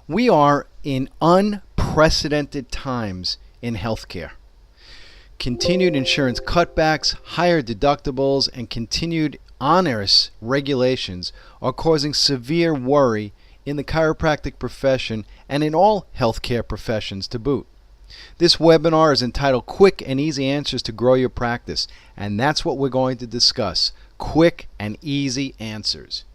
We are in unprecedented times in healthcare. Continued insurance cutbacks, higher deductibles, and continued onerous regulations are causing severe worry in the chiropractic profession and in all healthcare professions to boot. This webinar is entitled Quick and Easy Answers to Grow Your Practice, and that's what we're going to discuss. Quick and easy answers.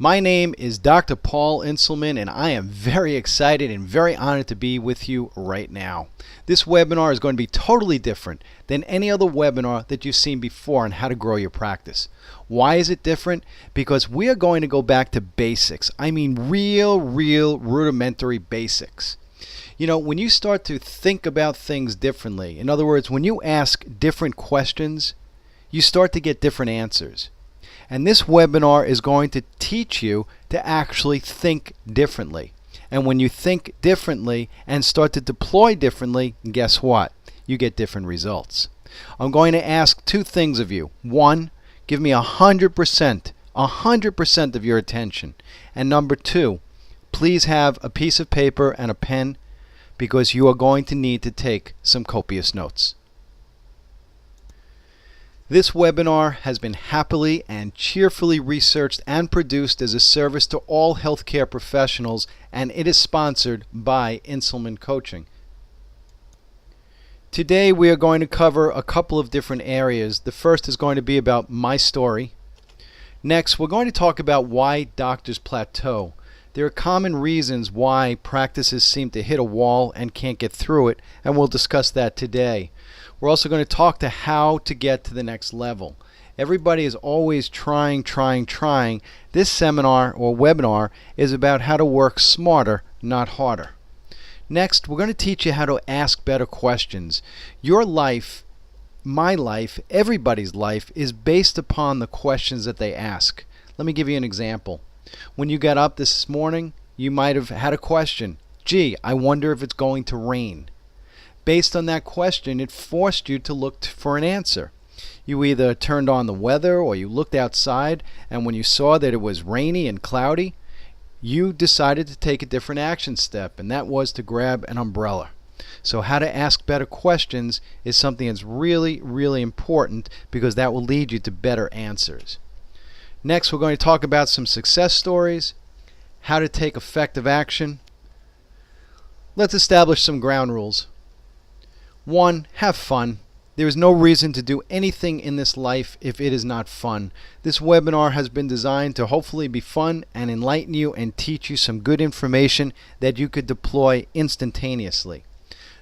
My name is Dr. Paul Inselman, and I am very excited and very honored to be with you right now. This webinar is going to be totally different than any other webinar that you've seen before on how to grow your practice. Why is it different? Because we are going to go back to basics. I mean real rudimentary basics. You know, when you start to think about things differently, in other words, when you ask different questions, you start to get different answers. And this webinar is going to teach you to actually think differently. And when you think differently and start to deploy differently, guess what? You get different results. I'm going to ask two things of you. One, give me 100% of your attention. And number two, please have a piece of paper and a pen because you are going to need to take some copious notes. This webinar has been happily and cheerfully researched and produced as a service to all healthcare professionals, and it is sponsored by Inselmancoaching. Today we are going to cover a couple of different areas. The first is going to be about my story. Next, we're going to talk about why doctors plateau. There are common reasons why practices seem to hit a wall and can't get through it, and we'll discuss that today. We're also going to talk to how to get to the next level. Everybody is always trying. This seminar or webinar is about how to work smarter, not harder. Next, we're going to teach you how to ask better questions. Your life, my life, everybody's life is based upon the questions that they ask. Let me give you an example. When you got up this morning, you might have had a question. Gee, I wonder if it's going to rain. Based on that question, it forced you to look for an answer. You either turned on the weather or you looked outside, and when you saw that it was rainy and cloudy, you decided to take a different action step, and that was to grab an umbrella. So how to ask better questions is something that's really important because that will lead you to better answers. Next, we're going to talk about some success stories, how to take effective action. Let's establish some ground rules. 1. Have fun. There is no reason to do anything in this life if it is not fun. This webinar has been designed to hopefully be fun and enlighten you and teach you some good information that you could deploy instantaneously.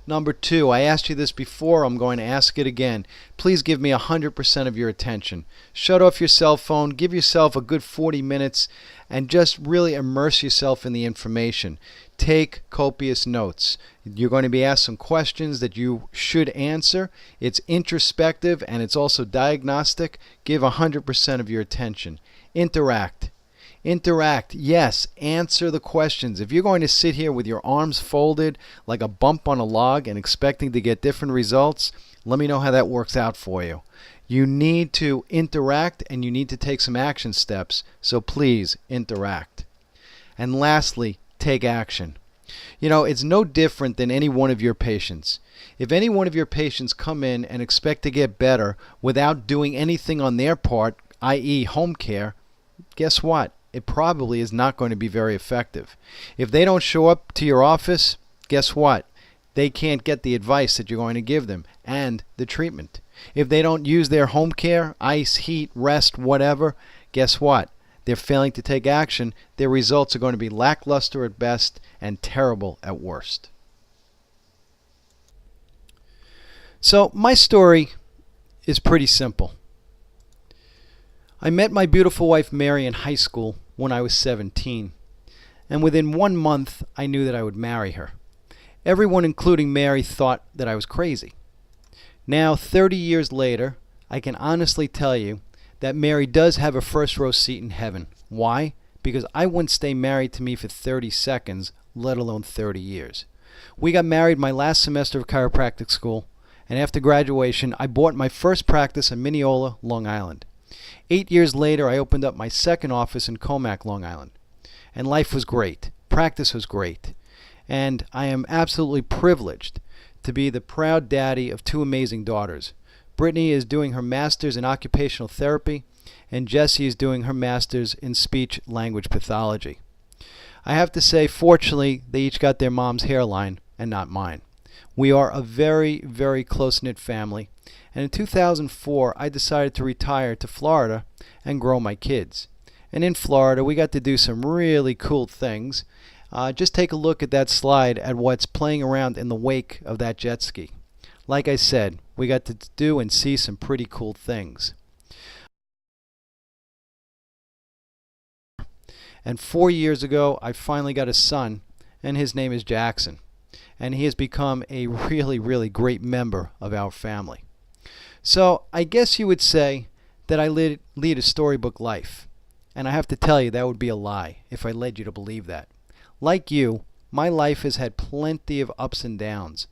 Number 2, I asked you this before, I'm going to ask it again. Please give me 100% of your attention. Shut off your cell phone, give yourself a good 40 minutes, and just really immerse yourself in the information. Take copious notes. You're going to be asked some questions that you should answer. It's introspective and it's also diagnostic. Give 100% of your attention. Interact. Yes, answer the questions. If you're going to sit here with your arms folded like a bump on a log and expecting to get different results, let me know how that works out for you. You need to interact and you need to take some action steps, so please interact. And lastly, take action. You know, it's no different than any one of your patients. If any one of your patients come in and expect to get better without doing anything on their part, i.e. home care, guess what? It probably is not going to be very effective. If they don't show up to your office, guess what? They can't get the advice that you're going to give them and the treatment. If they don't use their home care, ice, heat, rest, whatever, guess what? They're failing to take action. Their results are going to be lackluster at best and terrible at worst. So my story is pretty simple. I met my beautiful wife Mary in high school when I was 17, and within 1 month I knew that I would marry her. Everyone, including Mary, thought that I was crazy. Now, 30 years later, I can honestly tell you that Mary does have a first row seat in heaven. Why? Because I wouldn't stay married to me for 30 seconds, let alone 30 years. We got married my last semester of chiropractic school, and after graduation, I bought my first practice in Mineola, Long Island. 8 years later, I opened up my second office in Comac, Long Island. And life was great. Practice was great. And I am absolutely privileged to be the proud daddy of two amazing daughters. Brittany is doing her master's in occupational therapy, and Jessie is doing her master's in speech language pathology. I have to say, fortunately, they each got their mom's hairline and not mine. We are a very, very close-knit family, and in 2004, I decided to retire to Florida and grow my kids. And in Florida, we got to do some really cool things. Just take a look at that slide at what's playing around in the wake of that jet ski. Like I said, we got to do and see some pretty cool things. And 4 years ago, I finally got a son, and his name is Jackson. And he has become a really, really great member of our family. So I guess you would say that I lead a storybook life. And I have to tell you, that would be a lie if I led you to believe that. Like you, my life has had plenty of ups and downs.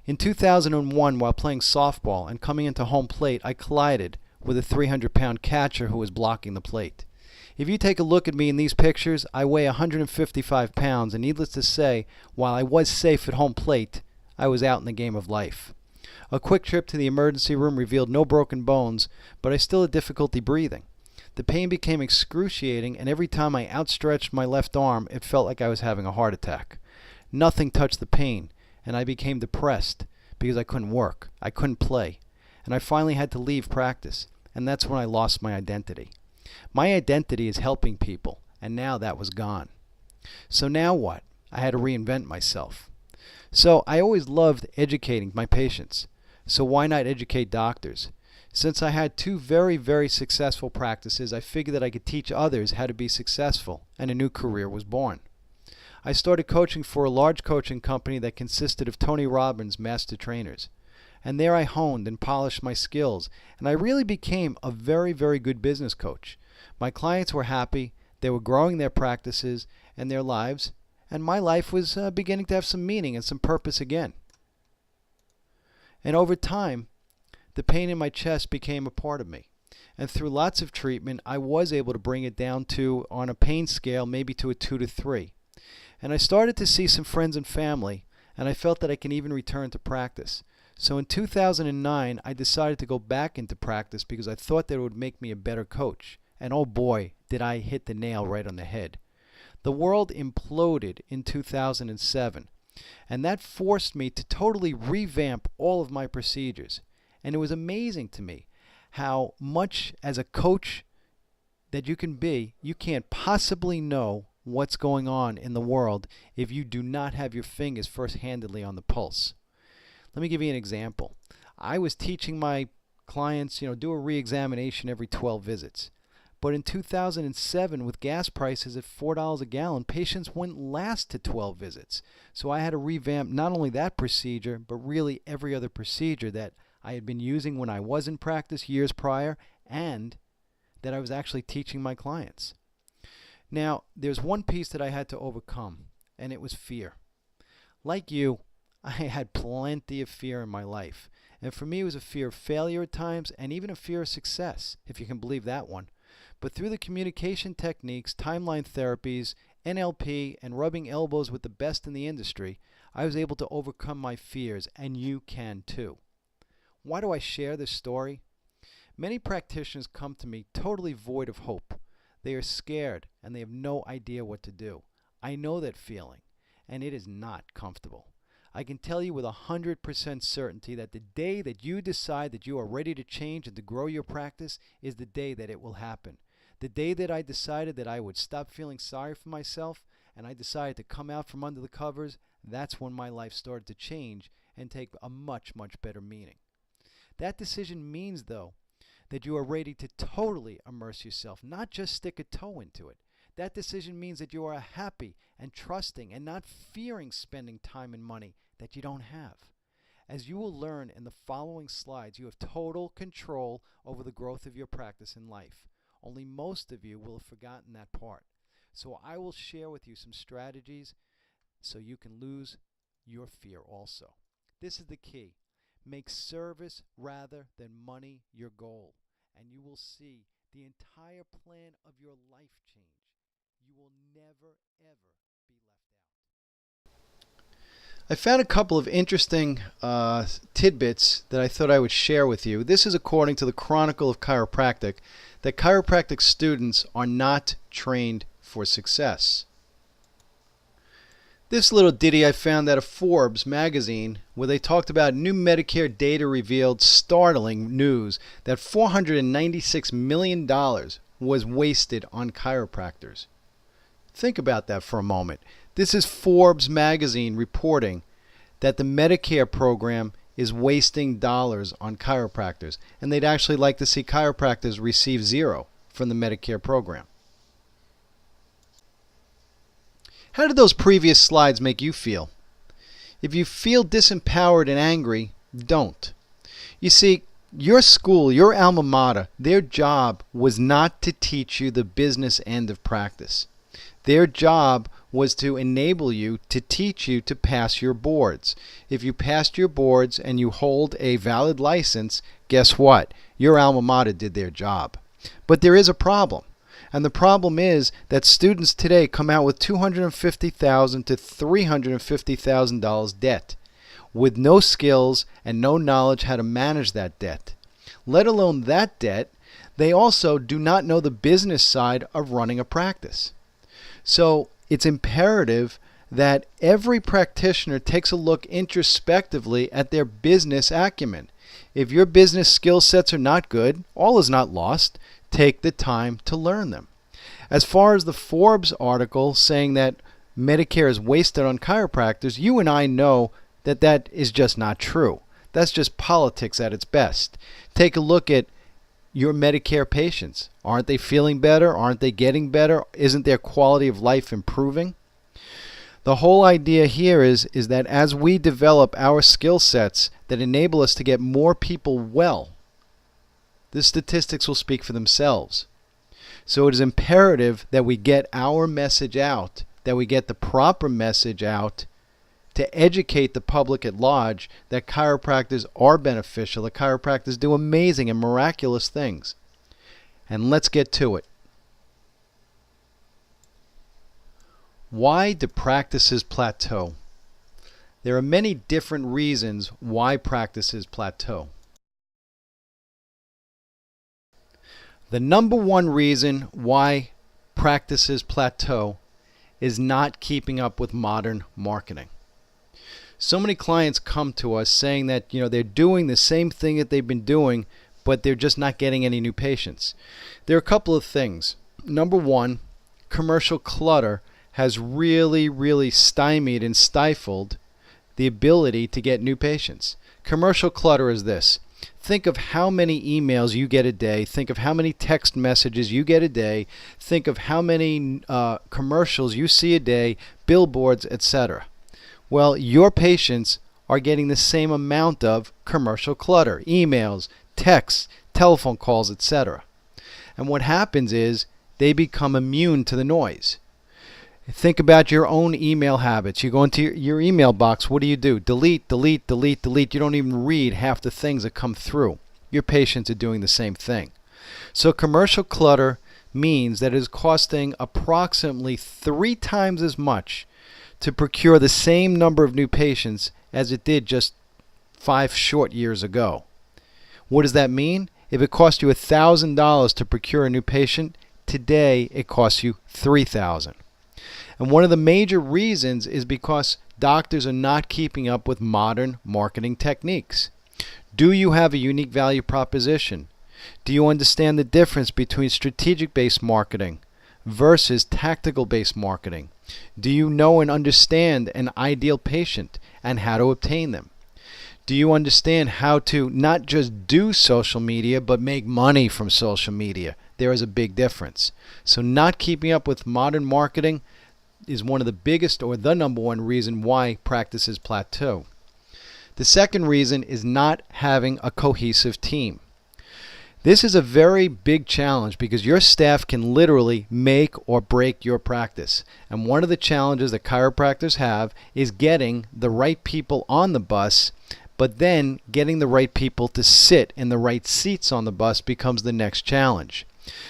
In 2001, while playing softball and coming into home plate, I collided with a 300-pound catcher who was blocking the plate. If you take a look at me in these pictures, I weigh 155 pounds, and needless to say, while I was safe at home plate, I was out in the game of life. A quick trip to the emergency room revealed no broken bones, but I still had difficulty breathing. The pain became excruciating, and every time I outstretched my left arm, it felt like I was having a heart attack. Nothing touched the pain, and I became depressed because I couldn't work, I couldn't play, and I finally had to leave practice, and that's when I lost my identity. My identity is helping people, and now that was gone. So now what? I had to reinvent myself. So I always loved educating my patients. So why not educate doctors? Since I had two very, very successful practices, I figured that I could teach others how to be successful, and a new career was born. I started coaching for a large coaching company that consisted of Tony Robbins master trainers. And there I honed and polished my skills, and I really became a very, very good business coach. My clients were happy, they were growing their practices and their lives, and my life was beginning to have some meaning and some purpose again. And over time, the pain in my chest became a part of me. And through lots of treatment, I was able to bring it down to, on a pain scale, maybe to a 2 to 3. And I started to see some friends and family, and I felt that I can even return to practice. So in 2009, I decided to go back into practice because I thought that it would make me a better coach. And oh boy, did I hit the nail right on the head. The world imploded in 2007, and that forced me to totally revamp all of my procedures. And it was amazing to me how much as a coach that you can be, you can't possibly know what's going on in the world if you do not have your fingers first-handedly on the pulse. Let me give you an example. I was teaching my clients, do a re-examination every 12 visits. But in 2007, with gas prices at $4 a gallon, patients wouldn't last to 12 visits. So I had to revamp not only that procedure, but really every other procedure that I had been using when I was in practice years prior and that I was actually teaching my clients. Now, there's one piece that I had to overcome, and it was fear. Like you, I had plenty of fear in my life. And for me, it was a fear of failure at times and even a fear of success, if you can believe that one. But through the communication techniques, timeline therapies, NLP, and rubbing elbows with the best in the industry, I was able to overcome my fears, and you can too. Why do I share this story? Many practitioners come to me totally void of hope. They are scared and they have no idea what to do. I know that feeling, and it is not comfortable. I can tell you with 100% certainty that the day that you decide that you are ready to change and to grow your practice is the day that it will happen. The day that I decided that I would stop feeling sorry for myself and I decided to come out from under the covers, that's when my life started to change and take a much, much better meaning. That decision means, though, that you are ready to totally immerse yourself, not just stick a toe into it. That decision means that you are happy and trusting and not fearing spending time and money that you don't have. As you will learn in the following slides, you have total control over the growth of your practice in life. Only most of you will have forgotten that part. So I will share with you some strategies so you can lose your fear also. This is the key. Make service rather than money your goal, and you will see the entire plan of your life change. You will never, ever be left out. I found a couple of interesting tidbits that I thought I would share with you. This is according to the Chronicle of Chiropractic, that chiropractic students are not trained for success. This little ditty I found out of Forbes magazine, where they talked about new Medicare data revealed startling news that $496 million was wasted on chiropractors. Think about that for a moment. This is Forbes magazine reporting that the Medicare program is wasting dollars on chiropractors, and they'd actually like to see chiropractors receive zero from the Medicare program. How did those previous slides make you feel? If you feel disempowered and angry, don't. You see, your school, your alma mater, their job was not to teach you the business end of practice. Their job was to enable you, to teach you to pass your boards. If you passed your boards and you hold a valid license, guess what? Your alma mater did their job. But there is a problem. And the problem is that students today come out with $250,000 to $350,000 debt with no skills and no knowledge how to manage that debt. Let alone that debt, they also do not know the business side of running a practice. So it's imperative that every practitioner takes a look introspectively at their business acumen. If your business skill sets are not good, all is not lost. Take the time to learn them. As far as the Forbes article saying that Medicare is wasted on chiropractors, you and I know that that is just not true. That's just politics at its best. Take a look at your Medicare patients. Aren't they feeling better? Aren't they getting better? Isn't their quality of life improving? The whole idea here is that as we develop our skill sets that enable us to get more people well, the statistics will speak for themselves. So it is imperative that we get our message out, that we get the proper message out to educate the public at large that chiropractors are beneficial, that chiropractors do amazing and miraculous things. And let's get to it. Why do practices plateau? There are many different reasons why practices plateau. The number one reason why practices plateau is not keeping up with modern marketing. So many clients come to us saying that they're doing the same thing that they've been doing, but they're just not getting any new patients. There are a couple of things. Number one, commercial clutter has really stymied and stifled the ability to get new patients. Commercial clutter is this. Think of how many emails you get a day. Think of how many text messages you get a day. Think of how many commercials you see a day, billboards, etc. Well, your patients are getting the same amount of commercial clutter, emails, texts, telephone calls, etc. And what happens is they become immune to the noise. Think about your own email habits. You go into your email box. What do? Delete, delete, delete, delete. You don't even read half the things that come through. Your patients are doing the same thing. So commercial clutter means that it is costing approximately 3 times as much to procure the same number of new patients as it did just 5 short years ago. What does that mean? If it cost you $1,000 to procure a new patient, today it costs you $3,000. And one of the major reasons is because doctors are not keeping up with modern marketing techniques. Do you have a unique value proposition? Do you understand the difference between strategic-based marketing versus tactical-based marketing? Do you know and understand an ideal patient and how to obtain them? Do you understand how to not just do social media but make money from social media? There is a big difference. So not keeping up with modern marketing is one of the biggest, or the number one reason why practices plateau. The second reason is not having a cohesive team. This is a very big challenge because your staff can literally make or break your practice. And one of the challenges that chiropractors have is getting the right people on the bus, but then getting the right people to sit in the right seats on the bus becomes the next challenge.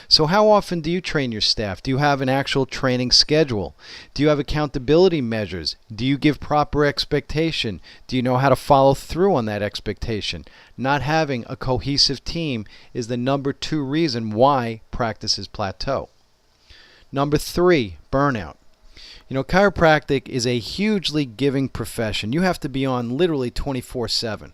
So how often do you train your staff? Do you have an actual training schedule? Do you have accountability measures? Do you give proper expectation? Do you know how to follow through on that expectation? Not having a cohesive team is the number 2 reason why practices plateau. Number 3, burnout. Chiropractic is a hugely giving profession. You have to be on literally 24/7.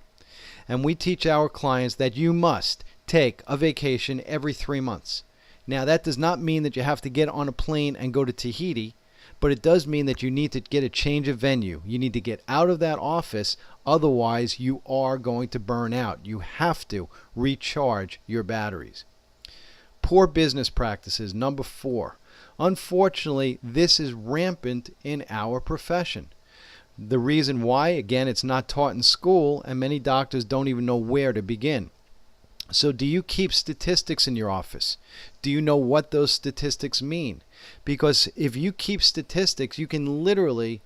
And we teach our clients that you must take a vacation every 3 months. Now, that does not mean that you have to get on a plane and go to Tahiti, but it does mean that you need to get a change of venue. You need to get out of that office, otherwise you are going to burn out. You have to recharge your batteries. Poor business practices, number 4. Unfortunately, this is rampant in our profession. The reason why, again, it's not taught in school, and many doctors don't even know where to begin. So do you keep statistics in your office? Do you know what those statistics mean? Because if you keep statistics, you can literally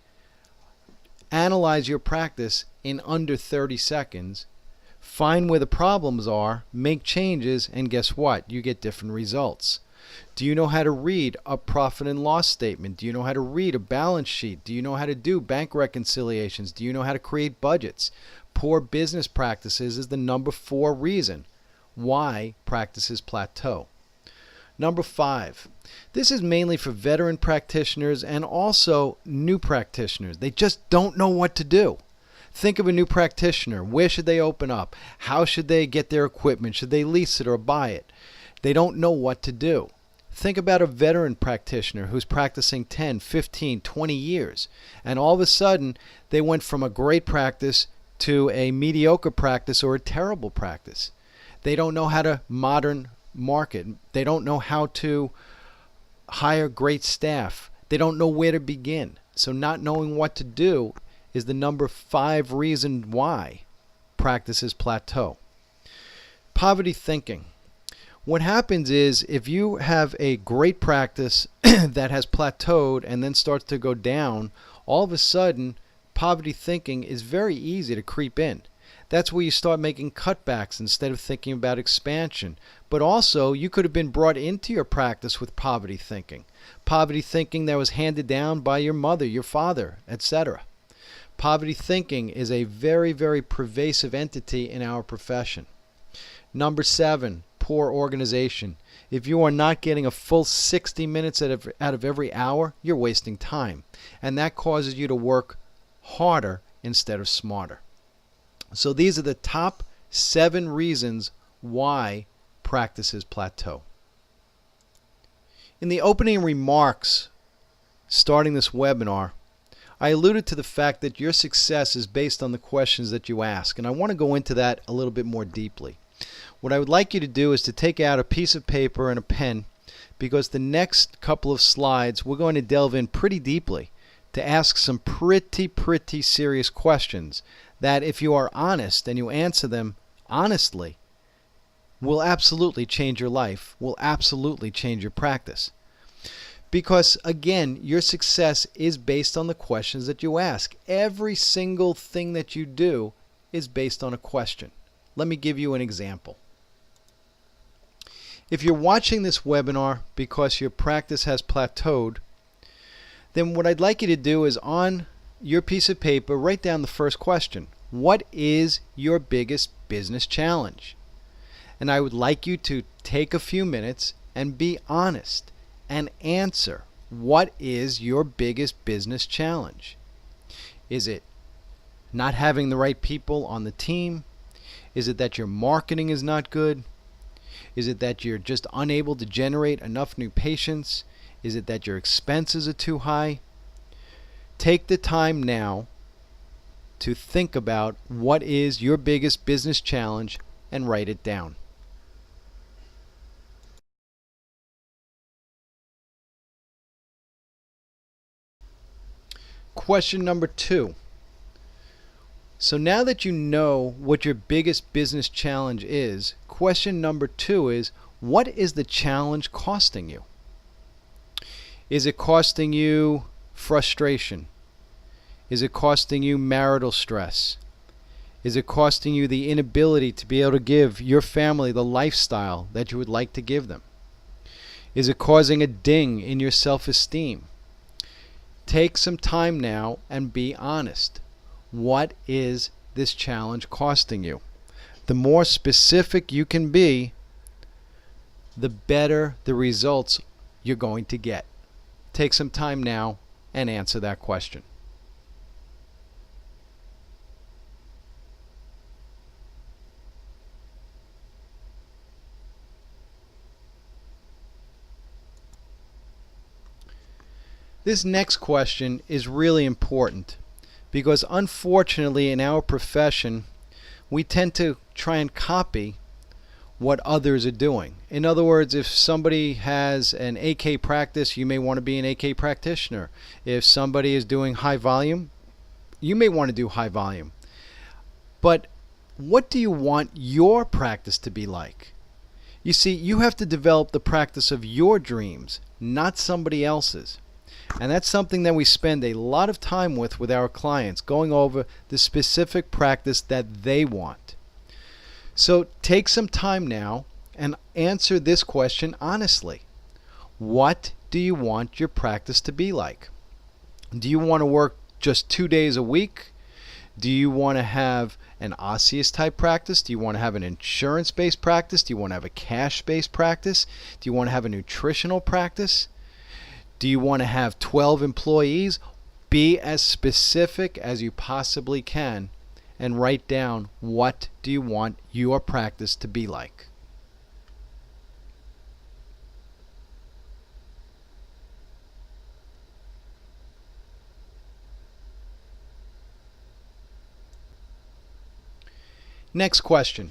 analyze your practice in under 30 seconds, find where the problems are, make changes, and guess what? You get different results. Do you know how to read a profit and loss statement? Do you know how to read a balance sheet? Do you know how to do bank reconciliations? Do you know how to create budgets? Poor business practices is the number 4 reason why practices plateau. Number 5. This is mainly for veteran practitioners and also new practitioners. They just don't know what to do. Think of a new practitioner. Where should they open up? How should they get their equipment? Should they lease it or buy it? They don't know what to do. Think about a veteran practitioner who's practicing 10, 15, 20 years, and all of a sudden they went from a great practice to a mediocre practice or a terrible practice. They don't know how to modern market. They don't know how to hire great staff. They don't know where to begin. So not knowing what to do is the number 5 reason why practices plateau. Poverty thinking. What happens is if you have a great practice that has plateaued and then starts to go down, all of a sudden poverty thinking is very easy to creep in. That's where you start making cutbacks instead of thinking about expansion. But also, you could have been brought into your practice with poverty thinking. Poverty thinking that was handed down by your mother, your father, etc. Poverty thinking is a very, very pervasive entity in our profession. Number 7, poor organization. If you are not getting a full 60 minutes out of every hour, you're wasting time. And that causes you to work harder instead of smarter. So these are the top 7 reasons why practices plateau. In the opening remarks starting this webinar, I alluded to the fact that your success is based on the questions that you ask, and I want to go into that a little bit more deeply. What I would like you to do is to take out a piece of paper and a pen, because the next couple of slides we're going to delve in pretty deeply to ask some pretty serious questions that, if you are honest and you answer them honestly, will absolutely change your life, will absolutely change your practice. Because again, your success is based on the questions that you ask. Every single thing that you do is based on a question. Let me give you an example. If you're watching this webinar because your practice has plateaued, then what I'd like you to do is, on your piece of paper, write down the first question. What is your biggest business challenge? And I would like you to take a few minutes and be honest and answer, what is your biggest business challenge? Is it not having the right people on the team? Is it that your marketing is not good? Is it that you're just unable to generate enough new patients? Is it that your expenses are too high? Take the time now to think about what is your biggest business challenge and write it down. Question number 2. So now that you know what your biggest business challenge is, question number 2 is, what is the challenge costing you? Is it costing you frustration? Is it costing you marital stress? Is it costing you the inability to be able to give your family the lifestyle that you would like to give them? Is it causing a ding in your self-esteem? Take some time now and be honest. What is this challenge costing you? The more specific you can be, the better the results you're going to get. Take some time now and answer that question. This next question is really important because unfortunately in our profession we tend to try and copy what others are doing. In other words, if somebody has an AK practice, you may want to be an AK practitioner. If somebody is doing high volume, you may want to do high volume. But what do you want your practice to be like? You see, you have to develop the practice of your dreams, not somebody else's. And that's something that we spend a lot of time with our clients, going over the specific practice that they want. So take some time now and answer this question honestly. What do you want your practice to be like? Do you want to work just 2 days a week? Do you want to have an osseous type practice? Do you want to have an insurance-based practice? Do you want to have a cash-based practice? Do you want to have a nutritional practice? Do you want to have 12 employees? Be as specific as you possibly can and write down what do you want your practice to be like. Next question.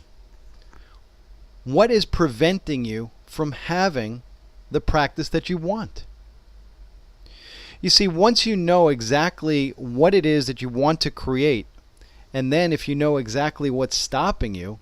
What is preventing you from having the practice that you want? You see, once you know exactly what it is that you want to create, and then if you know exactly what's stopping you,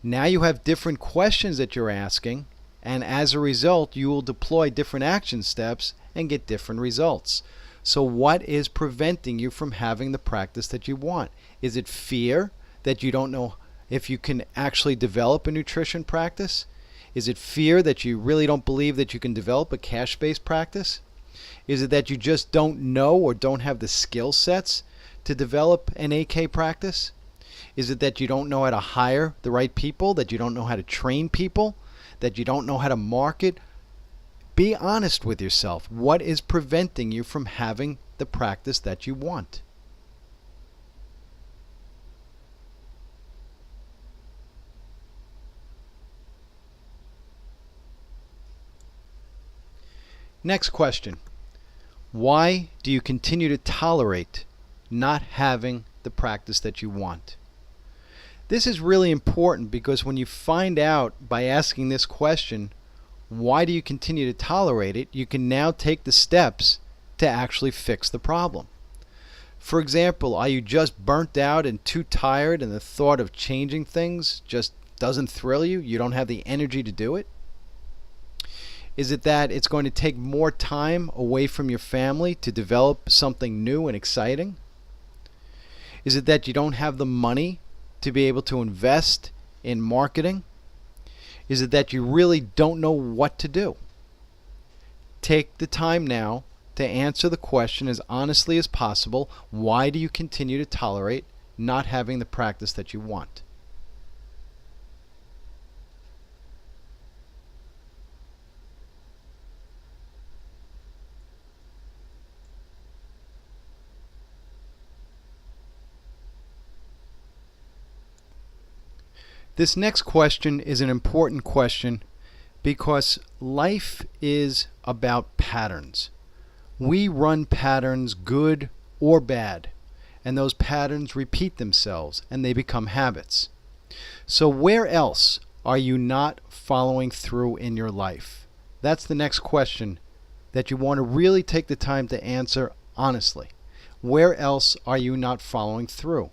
now you have different questions that you're asking, and as a result, you will deploy different action steps and get different results. So what is preventing you from having the practice that you want? Is it fear that you don't know if you can actually develop a nutrition practice? Is it fear that you really don't believe that you can develop a cash-based practice? Is it that you just don't know or don't have the skill sets to develop an AK practice? Is it that you don't know how to hire the right people, that you don't know how to train people, that you don't know how to market? Be honest with yourself. What is preventing you from having the practice that you want? Next question. Why do you continue to tolerate not having the practice that you want? This is really important because when you find out by asking this question, why do you continue to tolerate it, you can now take the steps to actually fix the problem. For example, are you just burnt out and too tired and the thought of changing things just doesn't thrill you? You don't have the energy to do it? Is it that it's going to take more time away from your family to develop something new and exciting? Is it that you don't have the money to be able to invest in marketing? Is it that you really don't know what to do? Take the time now to answer the question as honestly as possible. Why do you continue to tolerate not having the practice that you want? This next question is an important question because life is about patterns. We run patterns, good or bad, and those patterns repeat themselves and they become habits. So where else are you not following through in your life? That's the next question that you want to really take the time to answer honestly. Where else are you not following through?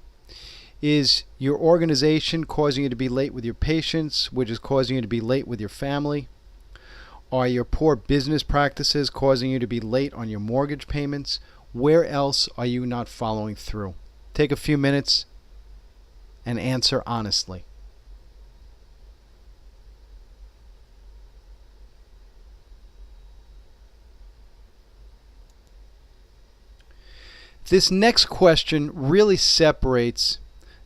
Is your organization causing you to be late with your patients, which is causing you to be late with your family? Are your poor business practices causing you to be late on your mortgage payments? Where else are you not following through? Take a few minutes and answer honestly. This next question really separates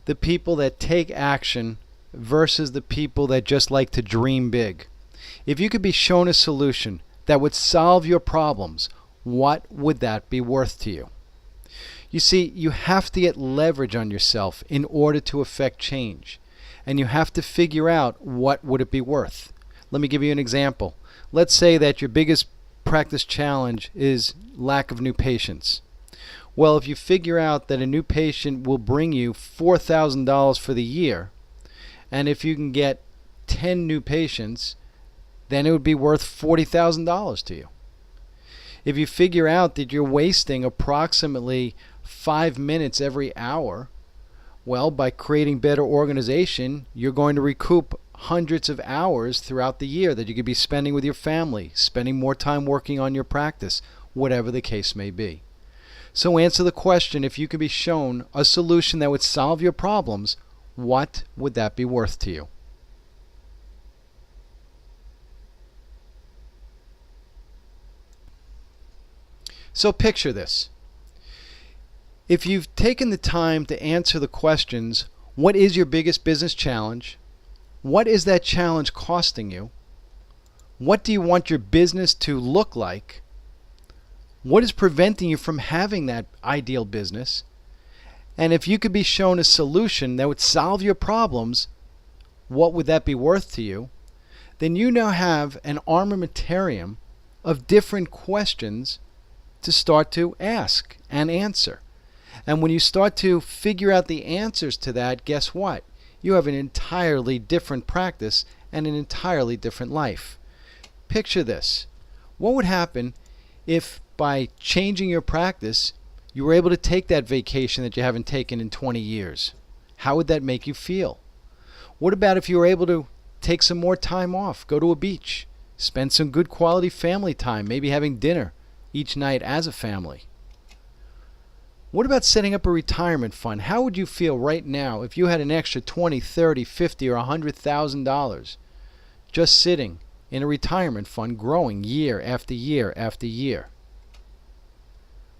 the people that take action versus the people that just like to dream big. If you could be shown a solution that would solve your problems, what would that be worth to you? You see, you have to get leverage on yourself in order to affect change. And you have to figure out what would it be worth. Let me give you an example. Let's say that your biggest practice challenge is lack of new patients. Well, if you figure out that a new patient will bring you $4,000 for the year, and if you can get 10 new patients, then it would be worth $40,000 to you. If you figure out that you're wasting approximately 5 minutes every hour, well, by creating better organization, you're going to recoup hundreds of hours throughout the year that you could be spending with your family, spending more time working on your practice, whatever the case may be. So answer the question, if you could be shown a solution that would solve your problems, what would that be worth to you? So picture this. If you've taken the time to answer the questions, what is your biggest business challenge? What is that challenge costing you? What do you want your business to look like? What is preventing you from having that ideal business? And if you could be shown a solution that would solve your problems, what would that be worth to you? Then you now have an armamentarium of different questions to start to ask and answer. And when you start to figure out the answers to that, guess what? You have an entirely different practice and an entirely different life. Picture this. What would happen if by changing your practice, you were able to take that vacation that you haven't taken in 20 years? How would that make you feel? What about if you were able to take some more time off, go to a beach, spend some good quality family time, maybe having dinner each night as a family? What about setting up a retirement fund? How would you feel right now if you had an extra $20, $30, $50, or $100,000 just sitting in a retirement fund growing year after year after year?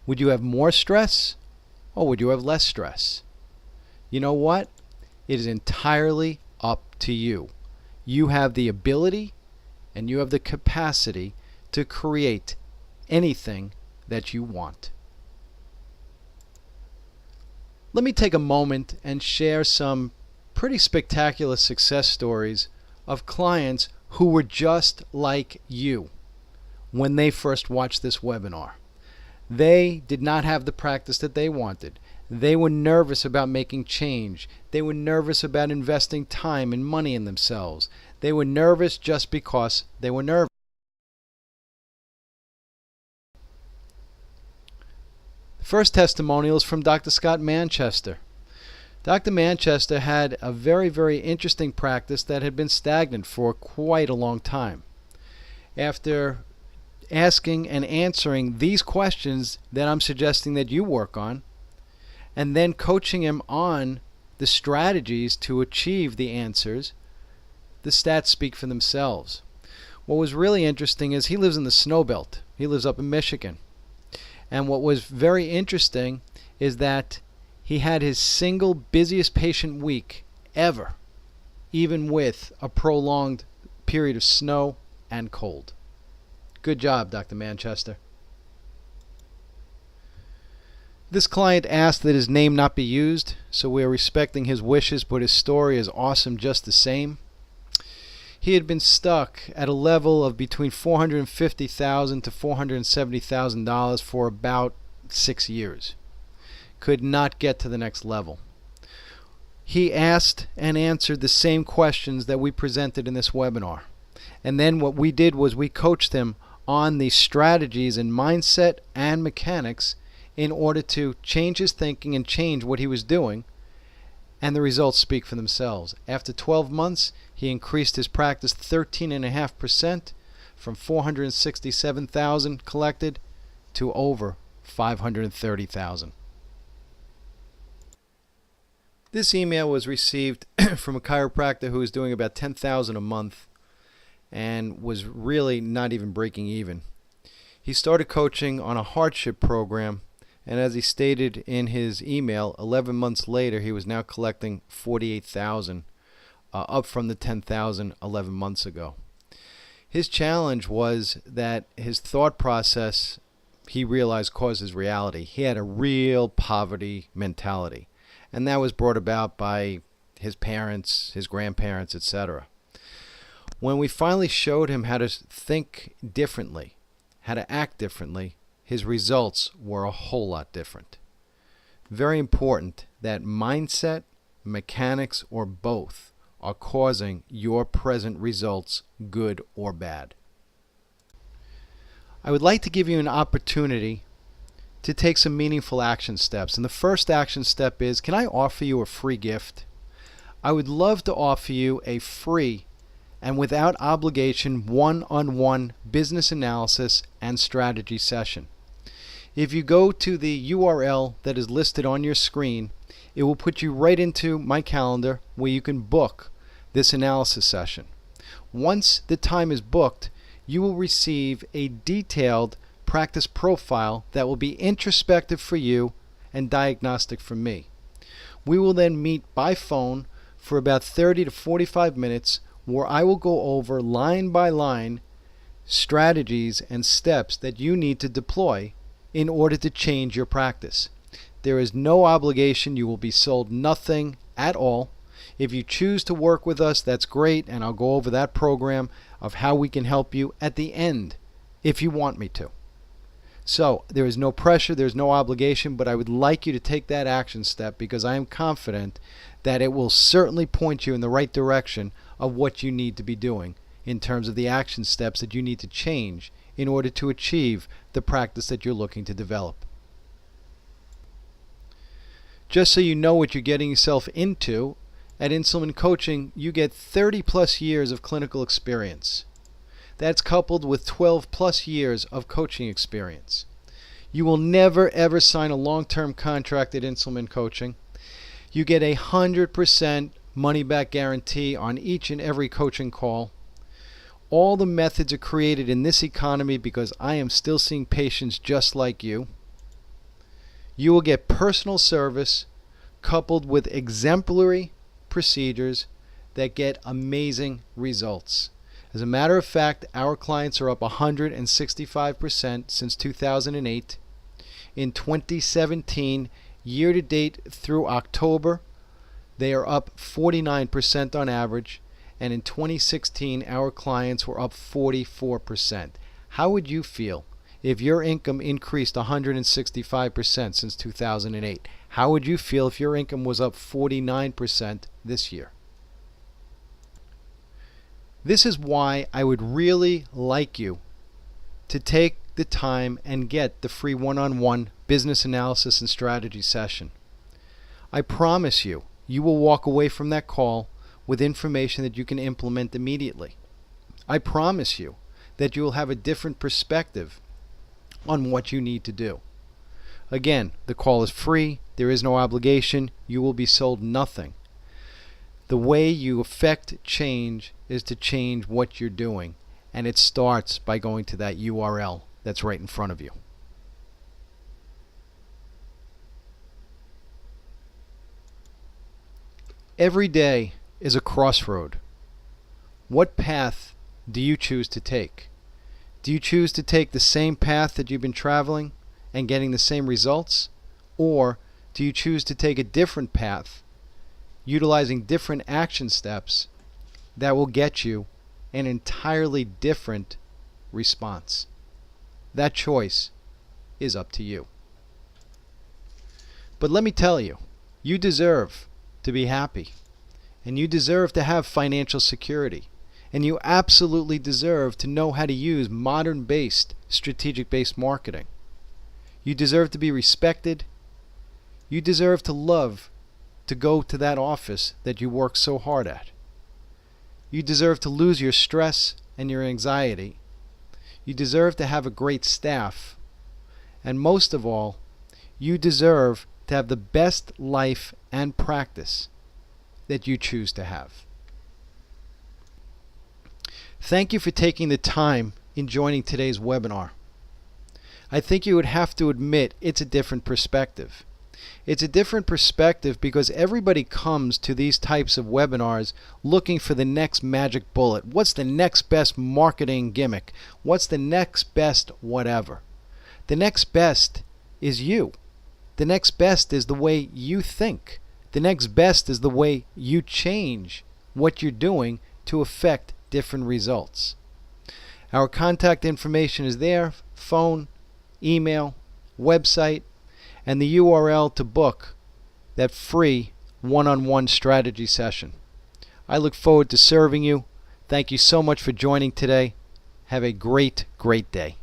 Would you have more stress or would you have less stress? You know what? It is entirely up to you. You have the ability and you have the capacity to create anything that you want. Let me take a moment and share some pretty spectacular success stories of clients who were just like you when they first watched this webinar. They did not have the practice that they wanted. They were nervous about making change. They were nervous about investing time and money in themselves. They were nervous just because they were nervous. First testimonial is from Dr. Scott Manchester. Dr. Manchester had a very, very interesting practice that had been stagnant for quite a long time. After asking and answering these questions that I'm suggesting that you work on, and then coaching him on the strategies to achieve the answers, the stats speak for themselves. What was really interesting is he lives in the snow belt. He lives up in Michigan. And what was very interesting is that he had his single busiest patient week ever, even with a prolonged period of snow and cold. Good job, Dr. Manchester. This client asked that his name not be used, so we are respecting his wishes, but his story is awesome just the same. He had been stuck at a level of between $450,000 to $470,000 for about 6 years. Could not get to the next level. He asked and answered the same questions that we presented in this webinar. And then what we did was we coached him on the strategies and mindset and mechanics in order to change his thinking and change what he was doing. And the results speak for themselves. After 12 months, he increased his practice 13.5% from $467,000 collected to over $530,000. This email was received from a chiropractor who was doing about $10,000 a month and was really not even breaking even. He started coaching on a hardship program And as he stated in his email, 11 months later, he was now collecting 48,000, up from the 10,000 11 months ago. His challenge was that his thought process, he realized, caused his reality. He had a real poverty mentality, and that was brought about by his parents, his grandparents, etc. When we finally showed him how to think differently, how to act differently, his results were a whole lot different. Very important that mindset, mechanics, or both are causing your present results, good or bad. I would like to give you an opportunity to take some meaningful action steps. And the first action step is, can I offer you a free gift? I would love to offer you a free and without obligation one-on-one business analysis and strategy session. If you go to the URL that is listed on your screen, it will put you right into my calendar where you can book this analysis session. Once the time is booked, you will receive a detailed practice profile that will be introspective for you and diagnostic for me. We will then meet by phone for about 30 to 45 minutes where I will go over line by line strategies and steps that you need to deploy in order to change your practice. There is no obligation. You will be sold nothing at all. If you choose to work with us, that's great, and I'll go over that program of how we can help you at the end if you want me to. So there is no pressure, there's no obligation, but I would like you to take that action step because I am confident that it will certainly point you in the right direction of what you need to be doing in terms of the action steps that you need to change in order to achieve the practice that you're looking to develop. Just so you know what you're getting yourself into, at Inselmancoaching, you get 30 plus years of clinical experience. That's coupled with 12 plus years of coaching experience. You will never ever sign a long-term contract at Inselmancoaching. You get 100% money-back guarantee on each and every coaching call. All the methods are created in this economy because I am still seeing patients just like you. You will get personal service coupled with exemplary procedures that get amazing results. As a matter of fact, our clients are up 165% since 2008. In 2017, year to date through October, they are up 49% on average. And in 2016, our clients were up 44%. How would you feel if your income increased 165% since 2008? How would you feel if your income was up 49% this year? This is why I would really like you to take the time and get the free one-on-one business analysis and strategy session. I promise you, you will walk away from that call with information that you can implement immediately. I promise you that you will have a different perspective on what you need to do. Again, the call is free. There is no obligation. You will be sold nothing. The way you affect change is to change what you're doing, and it starts by going to that URL that's right in front of you. Every day is a crossroad. What path do you choose to take? Do you choose to take the same path that you've been traveling and getting the same results? Or do you choose to take a different path, utilizing different action steps that will get you an entirely different response? That choice is up to you. But let me tell you, you deserve to be happy, and you deserve to have financial security, and you absolutely deserve to know how to use modern-based, strategic-based marketing. You deserve to be respected. You deserve to love to go to that office that you work so hard at. You deserve to lose your stress and your anxiety. You deserve to have a great staff. And most of all, you deserve to have the best life and practice that you choose to have. Thank you for taking the time in joining today's webinar. I think you would have to admit it's a different perspective. It's a different perspective because everybody comes to these types of webinars looking for the next magic bullet. What's the next best marketing gimmick? What's the next best whatever? The next best is you. The next best is the way you think. The next best is the way you change what you're doing to affect different results. Our contact information is there: phone, email, website, and the URL to book that free one-on-one strategy session. I look forward to serving you. Thank you so much for joining today. Have a great, great day.